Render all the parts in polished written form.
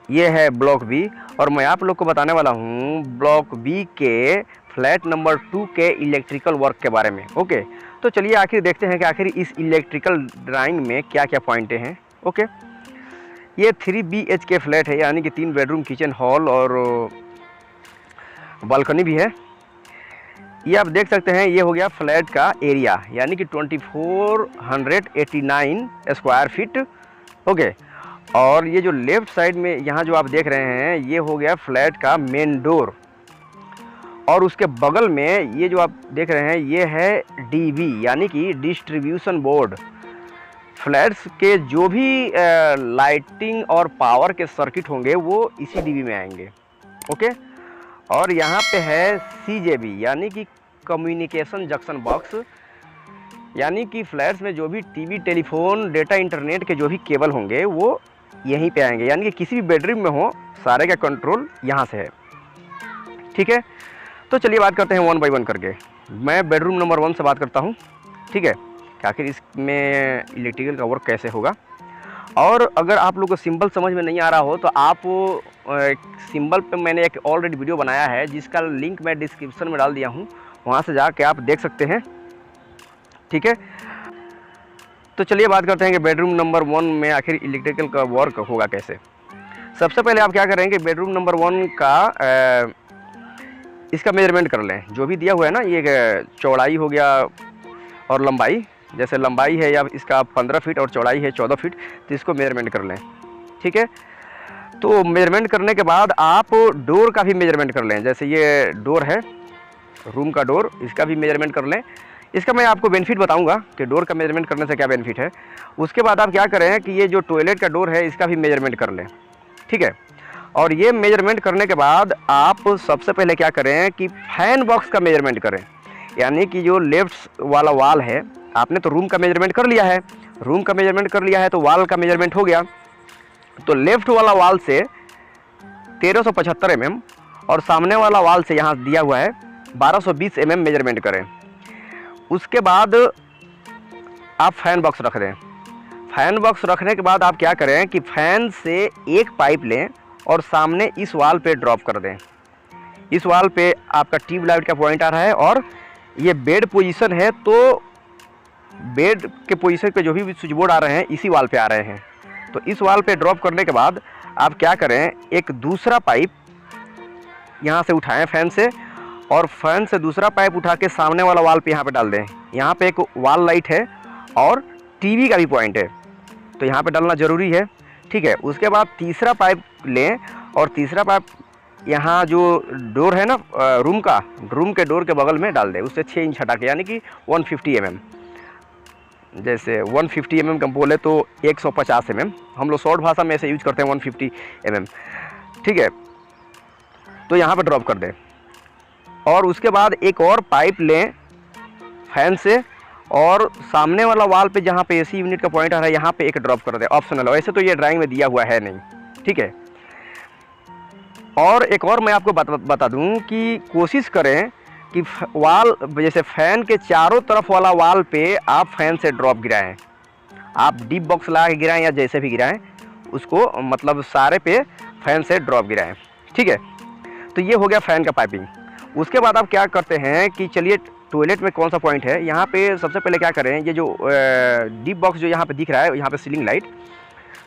ये है block B, और मैं आप लोग को बताने वाला हूँ ब्लॉक बी के फ्लैट नंबर 2 के इलेक्ट्रिकल वर्क के बारे में। ओके, तो चलिए आखिर देखते हैं कि आखिर इस इलेक्ट्रिकल ड्राइंग में क्या क्या पॉइंटें हैं। ओके, ये 3 BHK फ्लैट है, यानी कि 3 बेडरूम, किचन, हॉल और बालकनी भी है। ये आप देख सकते हैं, ये हो गया फ्लैट का एरिया, यानी कि 2489 स्क्वायर फीट। ओके, और ये जो लेफ़्ट साइड में यहाँ जो आप देख रहे हैं, ये हो गया फ्लैट का मेन डोर, और उसके बगल में ये जो आप देख रहे हैं, ये है DB, यानी कि डिस्ट्रीब्यूशन बोर्ड। फ्लैट्स के जो भी लाइटिंग और पावर के सर्किट होंगे वो इसी DB में आएंगे। ओके, और यहाँ पे है CJB, यानी कि कम्युनिकेशन जंक्शन बॉक्स, यानी कि फ्लैट्स में जो भी टीवी, टेलीफोन, डेटा, इंटरनेट के जो भी केबल होंगे वो यहीं पे आएंगे, यानी कि किसी भी बेडरूम में हो सारे का कंट्रोल यहाँ से है। ठीक है, तो चलिए बात करते हैं 1 बाय 1 करके। मैं बेडरूम नंबर 1 से बात करता हूँ। ठीक है, कि आखिर इसमें इलेक्ट्रिकल का वर्क कैसे होगा। और अगर आप लोग को सिंबल समझ में नहीं आ रहा हो तो आप सिंबल पे मैंने एक ऑलरेडी वीडियो बनाया है, जिसका लिंक मैं डिस्क्रिप्शन में डाल दिया हूँ, वहाँ से जाके आप देख सकते हैं। ठीक है, तो चलिए बात करते हैं कि बेडरूम नंबर 1 में आखिर इलेक्ट्रिकल का वर्क होगा कैसे। सबसे पहले आप क्या करेंगे, बेडरूम नंबर 1 का इसका मेजरमेंट कर लें। जो भी दिया हुआ है ना, ये चौड़ाई हो गया और लंबाई, जैसे लंबाई है या इसका 15 फीट और चौड़ाई है 14 फीट, तो इसको मेजरमेंट कर लें। ठीक है, तो मेजरमेंट करने के बाद आप डोर का भी मेजरमेंट कर लें। जैसे ये डोर है, रूम का डोर, इसका भी मेजरमेंट कर लें। इसका मैं आपको बेनिफिट बताऊंगा कि डोर का मेजरमेंट करने से क्या बेनिफिट है। उसके बाद आप क्या करें कि ये जो टॉयलेट का डोर है, इसका भी मेजरमेंट कर लें। ठीक है, और ये मेजरमेंट करने के बाद आप सबसे पहले क्या करें कि फैन बॉक्स का मेजरमेंट करें, यानी कि जो लेफ्ट वाला वाल है, आपने तो रूम का मेजरमेंट कर लिया है, रूम का मेजरमेंट कर लिया है तो वाल का मेजरमेंट हो गया। तो लेफ्ट वाला वाल से 1375 mm और सामने वाला वाल से यहाँ दिया हुआ है 1220 mm मेजरमेंट करें। उसके बाद आप फैन बॉक्स रख दें। फैन बॉक्स रखने के बाद आप क्या करें कि फैन से एक पाइप लें और सामने इस वाल पे ड्रॉप कर दें। इस वाल पे आपका ट्यूब लाइट का पॉइंट आ रहा है, और ये बेड पोजीशन है, तो बेड के पोजीशन पे जो भी स्विच बोर्ड आ रहे हैं इसी वाल पे आ रहे हैं। तो इस वाल पे ड्रॉप करने के बाद आप क्या करें, एक दूसरा पाइप यहाँ से उठाएं फैन से, और फैन से दूसरा पाइप उठा के सामने वाला वाल पे यहाँ पे डाल दें। यहाँ पे एक वाल लाइट है और टीवी का भी पॉइंट है, तो यहाँ पे डालना ज़रूरी है। ठीक है, उसके बाद तीसरा पाइप लें और तीसरा पाइप यहाँ जो डोर है ना रूम का, रूम के डोर के बगल में डाल दें, उससे 6 इंच हटा के, यानी कि 150 mm। जैसे 150 mm का बोले तो 150 mm, हम लोग शॉर्ट भाषा में ऐसे यूज करते हैं 150 mm। ठीक है, तो यहाँ पे ड्रॉप कर दें, और उसके बाद एक और पाइप लें फैन से, और सामने वाला वाल पे जहाँ पे AC यूनिट का पॉइंट आ रहा है यहाँ पे एक ड्रॉप कर दें, ऑप्शनल। वैसे तो ये ड्राइंग में दिया हुआ है नहीं। ठीक है, और एक और मैं आपको बता दूं कि कोशिश करें कि वाल, जैसे फैन के चारों तरफ वाला वाल पे आप फैन से ड्रॉप गिराएं। आप डीप बॉक्स ला के गिराएं या जैसे भी गिराएं, उसको मतलब सारे पे फैन से ड्रॉप गिराएं। ठीक है, तो ये हो गया फैन का पाइपिंग। उसके बाद आप क्या करते हैं कि चलिए टॉयलेट में कौन सा पॉइंट है, यहाँ पे सबसे पहले क्या करें, ये जो डीप बॉक्स जो यहाँ पे दिख रहा है, यहाँ पे सीलिंग लाइट,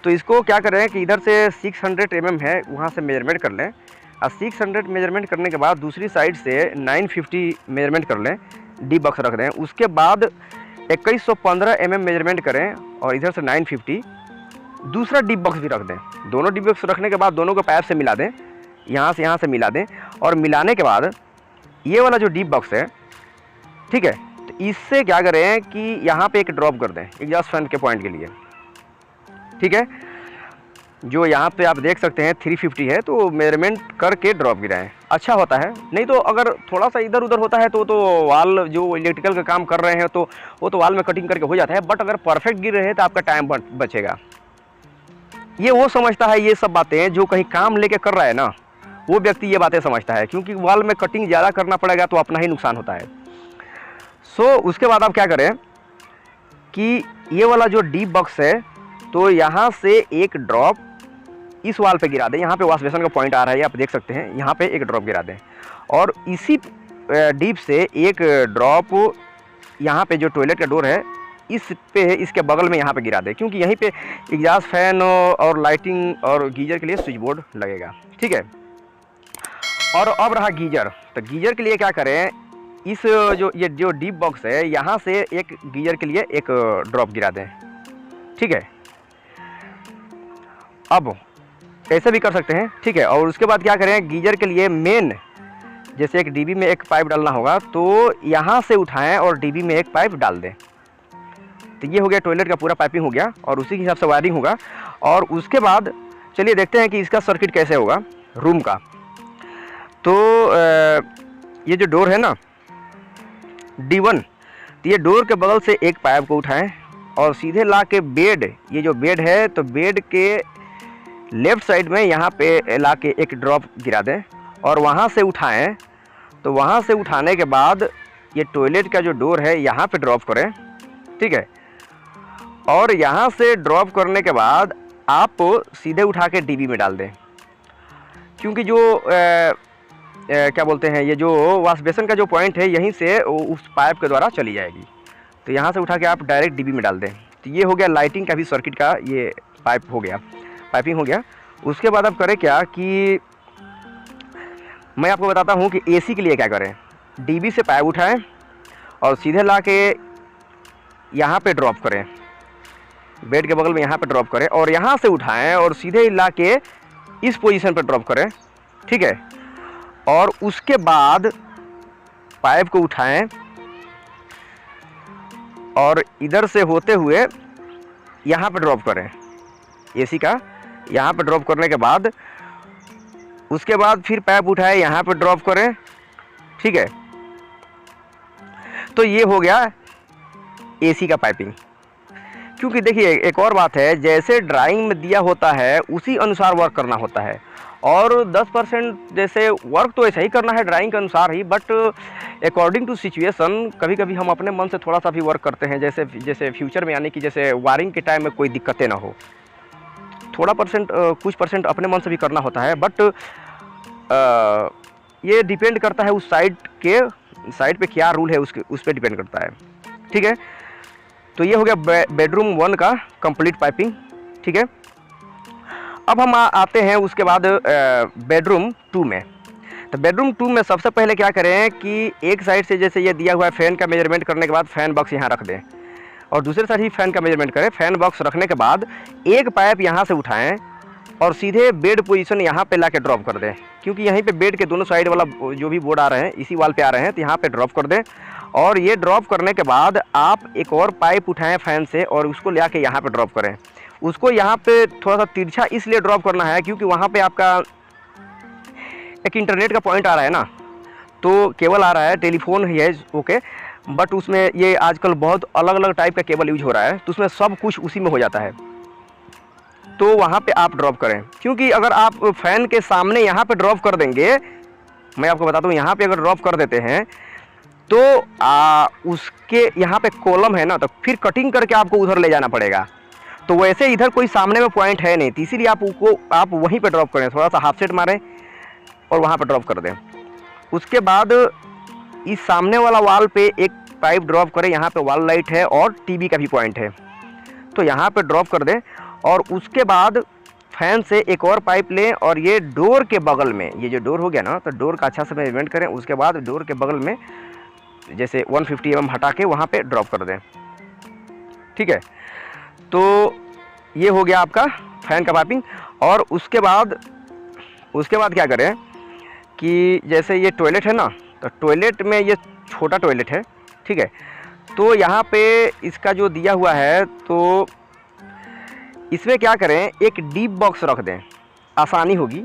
तो इसको क्या करें कि इधर से 600 mm है, वहाँ से मेजरमेंट कर लें, और 600 मेजरमेंट करने के बाद दूसरी साइड से 950 मेजरमेंट कर लें, डीप बॉक्स रख दें। उसके बाद 2115 mm मेजरमेंट करें और इधर से 950 दूसरा डीप बॉक्स भी रख दें। दोनों डीप बॉक्स रखने के बाद दोनों को पाइप से मिला दें, यहाँ से मिला दें, और मिलाने के बाद ये वाला जो डीप बॉक्स है, ठीक है, तो इससे क्या करें कि यहाँ पे एक ड्रॉप कर दें एग्जॉस्ट फैन के पॉइंट के लिए। ठीक है, जो यहाँ पे आप देख सकते हैं 350 है, तो मेजरमेंट करके ड्रॉप गिराएं, अच्छा होता है। नहीं तो अगर थोड़ा सा इधर उधर होता है तो वाल जो इलेक्ट्रिकल का काम कर रहे हैं तो वो तो वाल में कटिंग करके हो जाता है, बट अगर परफेक्ट गिर रहे हैं तो आपका टाइम बचेगा। ये वो समझता है ये सब बातें, जो कहीं काम लेके कर रहा है ना, वो व्यक्ति ये बातें समझता है, क्योंकि वाल में कटिंग ज़्यादा करना पड़ेगा तो अपना ही नुकसान होता है। उसके बाद आप क्या करें कि ये वाला जो डीप बॉक्स है, तो यहाँ से एक ड्रॉप इस वाल पे गिरा दें, यहाँ पे वॉश बेसन का पॉइंट आ रहा है, आप देख सकते हैं, यहाँ पे एक ड्रॉप गिरा दें और इसी डीप से एक ड्रॉप यहाँ पे जो टॉयलेट का डोर है इस पे, इसके बगल में यहाँ पे गिरा दें, क्योंकि यहीं पे एग्जॉस्ट फैन और लाइटिंग और गीजर के लिए स्विच बोर्ड लगेगा। ठीक है, और अब रहा गीजर, तो गीजर के लिए क्या करें, इस ये जो डीप बॉक्स है यहाँ से एक गीजर के लिए एक ड्रॉप गिरा दें। ठीक है, अब ऐसे भी कर सकते हैं। ठीक है, और उसके बाद क्या करें, गीजर के लिए मेन जैसे एक डीबी में एक पाइप डालना होगा, तो यहाँ से उठाएं और डीबी में एक पाइप डाल दें। तो ये हो गया टॉयलेट का पूरा पाइपिंग हो गया और उसी के हिसाब से वायरिंग होगा। और उसके बाद चलिए देखते हैं कि इसका सर्किट कैसे होगा रूम का। तो ये जो डोर है ना D1, तो ये डोर के बगल से एक पाइप को उठाएं और सीधे ला के बेड, ये जो बेड है तो बेड के लेफ़्ट साइड में यहाँ पे ला के एक ड्रॉप गिरा दें और वहाँ से उठाएं। तो वहाँ से उठाने के बाद ये टॉयलेट का जो डोर है यहाँ पे ड्रॉप करें। ठीक है, और यहाँ से ड्रॉप करने के बाद आप सीधे उठा के डीबी में डाल दें, क्योंकि जो क्या बोलते हैं, ये जो वॉश बेसन का जो पॉइंट है यहीं से उस पाइप के द्वारा चली जाएगी। तो यहाँ से उठा के आप डायरेक्ट डीबी में डाल दें। तो ये हो गया लाइटिंग का भी सर्किट का, ये पाइप हो गया, पाइपिंग हो गया। उसके बाद आप करें क्या कि मैं आपको बताता हूँ कि एसी के लिए क्या करें। डीबी से पाइप उठाएं और सीधे ला के यहाँ पे ड्रॉप करें, बेड के बगल में यहाँ पे ड्रॉप करें और यहाँ से उठाएं और सीधे ला के इस पोजीशन पर ड्रॉप करें। ठीक है, और उसके बाद पाइप को उठाएं और इधर से होते हुए यहाँ पे ड्रॉप करें एसी का। यहाँ पे ड्रॉप करने के बाद उसके बाद फिर पाइप उठाएं, यहाँ पे ड्रॉप करें। ठीक है, तो ये हो गया एसी का पाइपिंग। क्योंकि देखिए एक और बात है, जैसे ड्राइंग में दिया होता है उसी अनुसार वर्क करना होता है और 10% जैसे वर्क तो ऐसा ही करना है ड्राइंग के अनुसार ही, बट अकॉर्डिंग टू सिचुएशन कभी कभी हम अपने मन से थोड़ा सा भी वर्क करते हैं, जैसे फ्यूचर में, यानी कि जैसे वायरिंग के टाइम में कोई दिक्कतें ना हो, थोड़ा कुछ परसेंट अपने मन से भी करना होता है। बट ये डिपेंड करता है उस साइड पे क्या रूल है उस पर डिपेंड करता है। ठीक है, तो ये हो गया बेडरूम 1 का कंप्लीट पाइपिंग। ठीक है, अब हम आते हैं उसके बाद बेडरूम 2 में। तो बेडरूम 2 में सबसे पहले क्या करें कि एक साइड से जैसे ये दिया हुआ है फैन का मेजरमेंट करने के बाद फैन बॉक्स यहाँ रख दें और दूसरे साइड ही फैन का मेजरमेंट करें। फैन बॉक्स रखने के बाद एक पाइप यहाँ से उठाएं और सीधे बेड पोजीशन यहाँ पे ला के ड्रॉप कर दें, क्योंकि यहीं पे बेड के दोनों साइड वाला जो भी बोर्ड आ रहे हैं इसी वाल पे आ रहे हैं, तो यहाँ पे ड्रॉप कर दें। और ये ड्रॉप करने के बाद आप एक और पाइप उठाएं फैन से और उसको ले आके यहाँ पे ड्रॉप करें। उसको यहाँ पे थोड़ा सा तिरछा इसलिए ड्रॉप करना है क्योंकि वहाँ पे आपका एक इंटरनेट का पॉइंट आ रहा है ना, तो केबल आ रहा है, टेलीफोन ही है, ओके, बट उसमें ये आजकल बहुत अलग अलग टाइप का केबल यूज हो रहा है, तो उसमें सब कुछ उसी में हो जाता है। तो वहाँ पे आप ड्रॉप करें, क्योंकि अगर आप फैन के सामने यहाँ पे ड्रॉप कर देंगे, मैं आपको बताता हूँ, यहाँ पे अगर ड्रॉप कर देते हैं तो उसके यहाँ पे कॉलम है ना, तो फिर कटिंग करके आपको उधर ले जाना पड़ेगा। तो वैसे इधर कोई सामने में पॉइंट है नहीं, तो इसीलिए आप वहीं पे ड्रॉप करें, थोड़ा सा हाफ सेट मारें और वहाँ पे ड्रॉप कर दें। उसके बाद इस सामने वाला वाल पे एक पाइप ड्रॉप करें, यहाँ पे वॉल लाइट है और टीवी का भी पॉइंट है, तो यहाँ पे ड्रॉप कर दें। और उसके बाद फैन से एक और पाइप लें और ये डोर के बगल में, ये जो डोर हो गया ना, तो डोर का अच्छा से मेजरमेंट करें। उसके बाद डोर के बगल में जैसे 150 mm हटा के वहाँ पे ड्रॉप कर दें। ठीक है, तो ये हो गया आपका फैन का पाइपिंग। और उसके बाद क्या करें कि जैसे ये टॉयलेट है ना, तो टॉयलेट में ये छोटा टॉयलेट है, ठीक है, तो यहाँ पे इसका जो दिया हुआ है, तो इसमें क्या करें, एक डीप बॉक्स रख दें, आसानी होगी।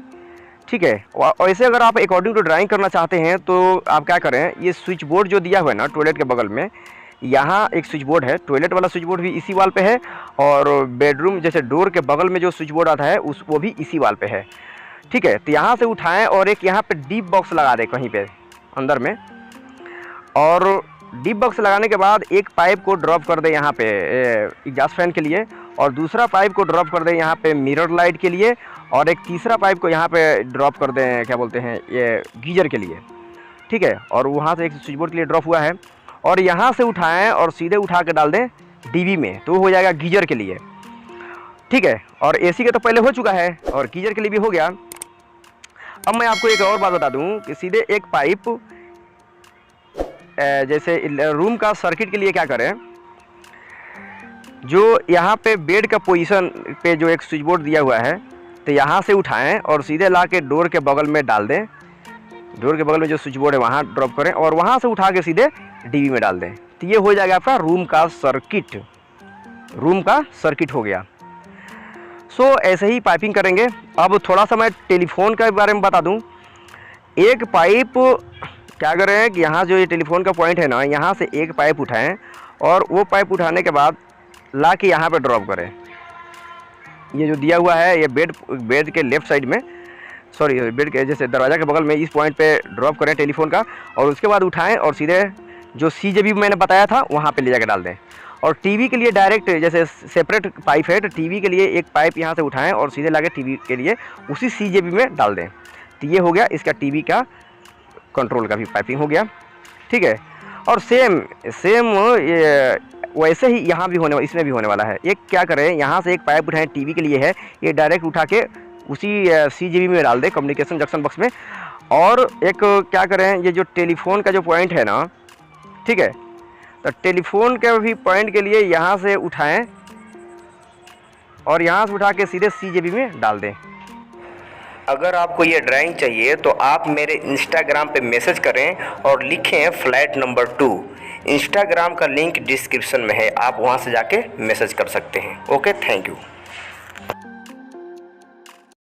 ठीक है, और ऐसे अगर आप अकॉर्डिंग टू ड्राइंग करना चाहते हैं तो आप क्या करें, ये स्विच बोर्ड जो दिया हुआ है ना टॉयलेट के बगल में, यहाँ एक स्विच बोर्ड है, टॉयलेट वाला स्विच बोर्ड भी इसी वाल पे है और बेडरूम जैसे डोर के बगल में जो स्विच बोर्ड आता है वो भी इसी वाल पे है। ठीक है, तो यहाँ से उठाएं और एक यहाँ पे डीप बॉक्स लगा दें कहीं पे अंदर में, और डीप बॉक्स लगाने के बाद एक पाइप को ड्रॉप कर दें यहाँ पे एग्जॉस्ट फैन के लिए और दूसरा पाइप को ड्रॉप कर दें यहाँ पे मिरर लाइट के लिए और एक तीसरा पाइप को यहाँ पे ड्रॉप कर दें, क्या बोलते हैं, ये गीजर के लिए, ठीक है। और वहाँ से एक स्विच बोर्ड के लिए ड्रॉप हुआ है, और यहाँ से उठाएं और सीधे उठा के डाल दें डीवी में, तो हो जाएगा गीजर के लिए, ठीक है। और एसी का तो पहले हो चुका है और गीजर के लिए भी हो गया। अब मैं आपको एक और बात बता दूं कि सीधे एक पाइप जैसे रूम का सर्किट के लिए क्या करें, जो यहाँ पे बेड का पोजीशन पे जो एक स्विच बोर्ड दिया हुआ है, तो यहाँ से उठाएं और सीधे ला के डोर के बगल में डाल दें। डोर के बगल में जो स्विच बोर्ड है वहाँ ड्रॉप करें और वहाँ से उठा के सीधे डीवी में डाल दें, तो ये हो जाएगा आपका रूम का सर्किट। रूम का सर्किट हो गया। सो ऐसे ही पाइपिंग करेंगे। अब थोड़ा सा मैं टेलीफोन के बारे में बता दूं। एक पाइप क्या करें कि यहाँ जो ये टेलीफोन का पॉइंट है ना, यहाँ से एक पाइप उठाएं और वो पाइप उठाने के बाद ला के यहाँ पर ड्रॉप करें। ये जो दिया हुआ है ये बेड के लेफ़्ट साइड में, सॉरी बेड के जैसे दरवाज़ा के बगल में, इस पॉइंट पे ड्रॉप करें टेलीफोन का, और उसके बाद उठाएं और सीधे जो CJB मैंने बताया था वहाँ पे ले जाकर डाल दें। और टीवी के लिए डायरेक्ट जैसे सेपरेट पाइप है, तो टीवी के लिए एक पाइप यहाँ से उठाएं और सीधे लाके टीवी के लिए उसी CJB में डाल दें। तो ये हो गया इसका टीवी का कंट्रोल का भी पाइपिंग हो गया, ठीक है। और सेम ये वैसे ही यहाँ भी इसमें भी होने वाला है। एक क्या करें, यहाँ से एक पाइप उठाएं, टीवी के लिए है, ये डायरेक्ट उठा के उसी CJB में डाल दें, कम्युनिकेशन जंक्शन बॉक्स में। और एक क्या करें, ये जो टेलीफोन का जो पॉइंट है ना, ठीक है, तो टेलीफोन के भी पॉइंट के लिए यहाँ से उठाएं और यहाँ से उठा के सीधे CJB में डाल दें। अगर आपको ये ड्राइंग चाहिए तो आप मेरे इंस्टाग्राम पे मैसेज करें और लिखें फ्लैट नंबर 2। इंस्टाग्राम का लिंक डिस्क्रिप्शन में है, आप वहाँ से जाके मैसेज कर सकते हैं। Okay, thank you.